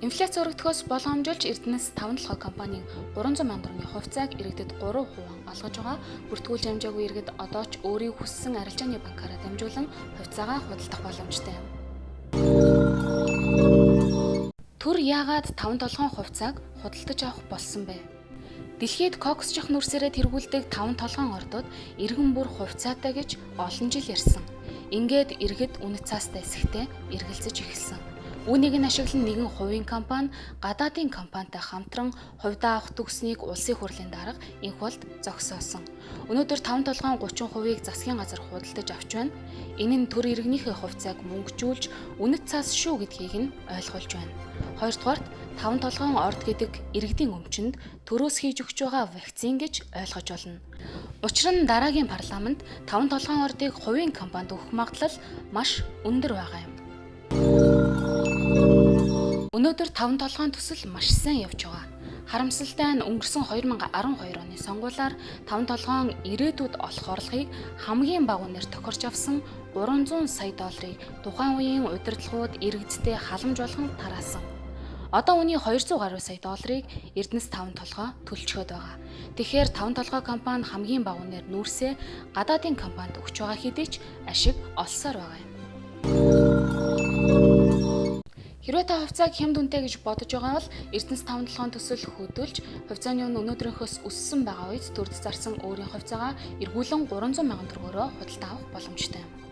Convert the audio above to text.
Инфляц өргөдөхөөс болгоомжуулж Эрдэнэс 5-7 компанийн 300 мянган төгрөгийн хувьцааг иргэдэд 3% олгож байгаа. Бүртгүүлж амжаагүй иргэд одоо ч өөрийн хүссэн арилжааны банкаараа дамжуулан хувьцаагаа худалдах боломжтой юм. Төр яагаад 5-7 хувьцааг худалдаж авах болсон бэ? Дэлхийд коксжих нүрсээрээ тэргүүлдэг 5-7 ордод иргэн бүр хувьцаатай гэж олон жил ярьсан. Ингээд иргэд үнэт цаастай эсэхтэй эргэлзэж эхэлсэн. Үүнийг нь ашиглан нэгэн хувийн компани гадаадын компанитай хамтран хувьдаа авах төгснийг улсын хурлын дарга энх болд зогсоосон. Өнөөдөр 5-7 30%-ийг засгийн газар худалдаж авч байна. Энэ нь төр иргэнийхээ хувьцааг мөнгөжүүлж үнэт цаас шүү гэдгийг нь ойлгуулж байна. Хоёрдугаарт 5-7 орд гэдэг иргэдийн өмчөнд төрөөс хийж өгч байгаа вакцин гэж ойлгож болно. Учир нь дараагийн парламент 5-7 ордыг хувийн компанид өгөх магадлал маш өндөр байгаа юм. Өнөөдөр 5-7 төсөл маш сайн явж байгаа. Харамсалтай нь өнгөрсөн 2012 оны сонгуулиар 5-7 ирээдүйд олох орлогыг хамгийн бага үнээр тохирч авсан 300 сая долларыг тухайн үеийн удирдлагууд иргэдтэй халамж болгон тараасан. Одоо үүний 200 гаруй сая долларыг Эрдэнэс 5-7 төлчгөөд байгаа. Тэгэхээр 5-7 компани хамгийн бага үнээр нүүрсээ гадаадын компанид өгч байгаа хэдий ч ашиг олсоор байгаа юм. Хэрвээ та хувьцааг хямд үнэтэй гэж бодож байгаа бол Эрдэнэс 5-7 төсөл хөдөлж хувьцааны үнэ өнөөдрийнхөөс өссөн байгаа үед төрд зарсан өөрийн хувьцаагаа эргүүлэн 300 мянган төгрөгөөр худалдаа авах боломжтой юм.